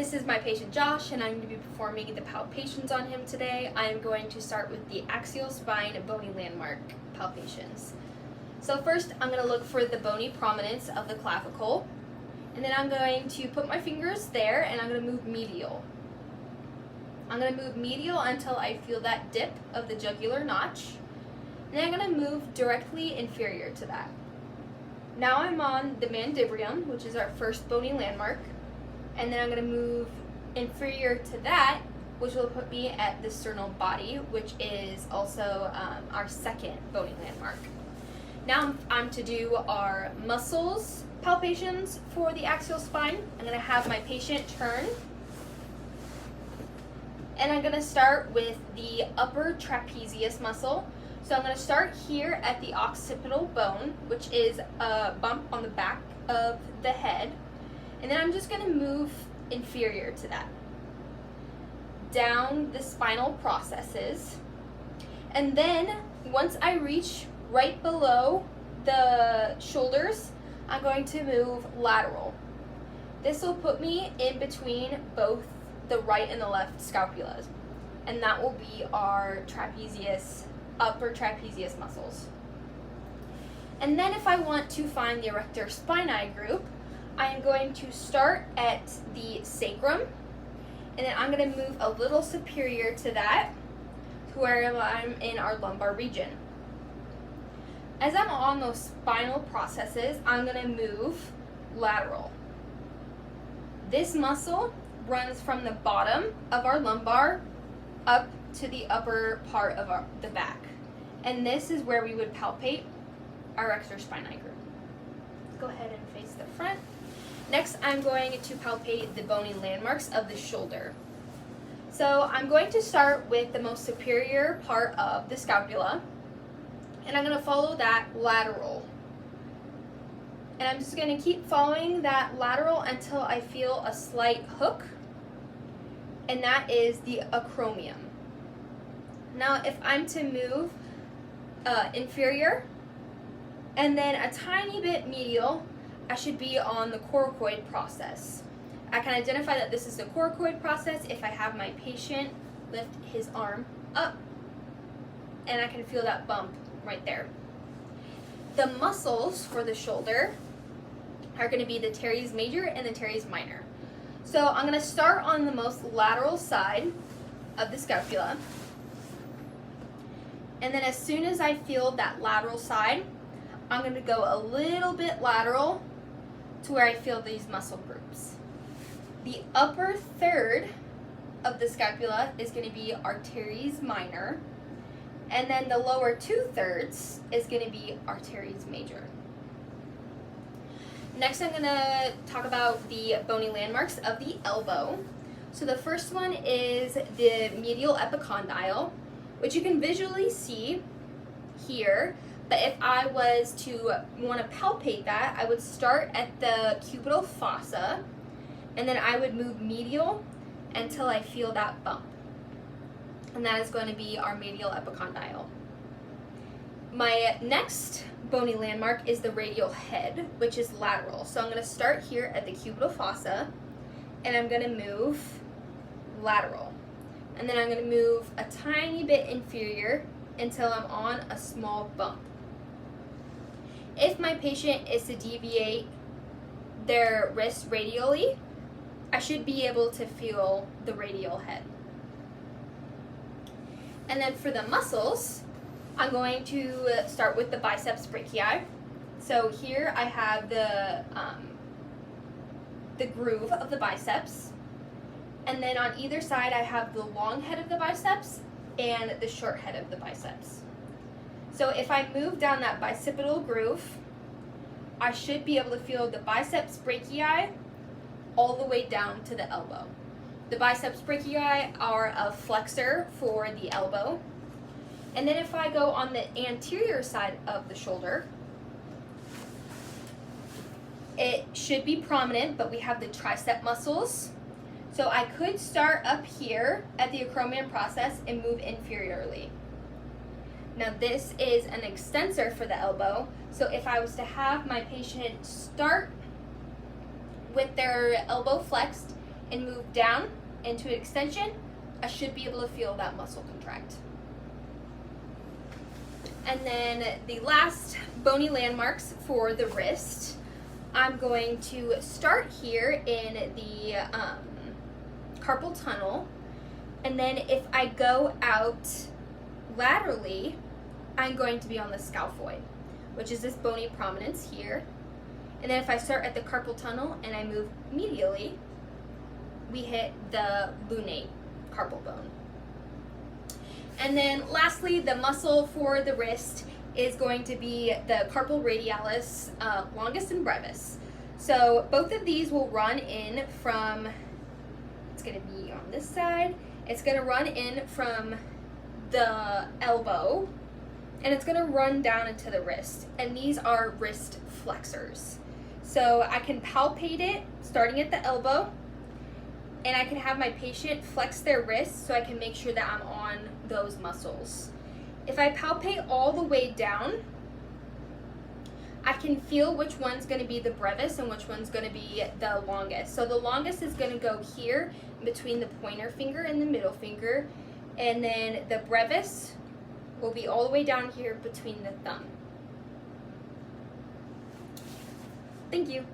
This is my patient Josh, and I'm going to be performing the palpations on him today. I am going to start with the axial spine bony landmark palpations. So first, I'm going to look for the bony prominence of the clavicle, and then I'm going to put my fingers there, and I'm going to move medial. I'm going to move medial until I feel that dip of the jugular notch, and then I'm going to move directly inferior to that. Now I'm on the mandibrium, which is our first bony landmark, and then I'm going to move inferior to that, which will put me at the sternal body, which is also our second bony landmark. Now I'm to do our muscles palpations for the axial spine. I'm going to have my patient turn, and I'm going to start with the upper trapezius muscle. So I'm going to start here at the occipital bone, which is a bump on the back of the head. And then I'm just going to move inferior to that, down the spinal processes. And then once I reach right below the shoulders, I'm going to move lateral. This will put me in between both the right and the left scapulas. And that will be our trapezius, upper trapezius muscles. And then if I want to find the erector spinae group, I am going to start at the sacrum, and then I'm going to move a little superior to that to where I'm in our lumbar region. As I'm on those spinal processes, I'm going to move lateral. This muscle runs from the bottom of our lumbar up to the upper part of the back. And this is where we would palpate our erector spinae group. Go ahead and face the front. Next, I'm going to palpate the bony landmarks of the shoulder. So I'm going to start with the most superior part of the scapula, and I'm going to follow that lateral. And I'm just going to keep following that lateral until I feel a slight hook, and that is the acromion. Now, if I'm to move inferior and then a tiny bit medial, I should be on the coracoid process. I can identify that this is the coracoid process if I have my patient lift his arm up, and I can feel that bump right there. The muscles for the shoulder are going to be the teres major and the teres minor. So I'm going to start on the most lateral side of the scapula, and then as soon as I feel that lateral side, I'm going to go a little bit lateral to where I feel these muscle groups. The upper third of the scapula is going to be our teres minor, and then the lower 2/3 is going to be our teres major. Next, I'm going to talk about the bony landmarks of the elbow. So the first one is the medial epicondyle, which you can visually see here. But if I was to want to palpate that, I would start at the cubital fossa, and then I would move medial until I feel that bump. And that is going to be our medial epicondyle. My next bony landmark is the radial head, which is lateral. So I'm going to start here at the cubital fossa, and I'm going to move lateral. And then I'm going to move a tiny bit inferior until I'm on a small bump. If my patient is to deviate their wrist radially, I should be able to feel the radial head. And then for the muscles, I'm going to start with the biceps brachii. So here I have the groove of the biceps, and then on either side I have the long head of the biceps and the short head of the biceps. So if I move down that bicipital groove, I should be able to feel the biceps brachii all the way down to the elbow. The biceps brachii are a flexor for the elbow. And then if I go on the anterior side of the shoulder, it should be prominent, but we have the tricep muscles. So I could start up here at the acromion process and move inferiorly. Now this is an extensor for the elbow, so if I was to have my patient start with their elbow flexed and move down into an extension, I should be able to feel that muscle contract. And then the last bony landmarks for the wrist, I'm going to start here in the carpal tunnel, and then if I go out laterally, I'm going to be on the scaphoid, which is this bony prominence here. And then if I start at the carpal tunnel and I move medially, we hit the lunate carpal bone. And then lastly, the muscle for the wrist is going to be the carpal radialis longus and brevis. So both of these will run in from, it's going to be on this side, it's going to run in from the elbow, and it's going to run down into the wrist. And these are wrist flexors. So I can palpate it starting at the elbow, and I can have my patient flex their wrist so I can make sure that I'm on those muscles. If I palpate all the way down, I can feel which one's going to be the brevis and which one's going to be the longest. So the longest is going to go here between the pointer finger and the middle finger, and then the brevis will be all the way down here between the thumb. Thank you.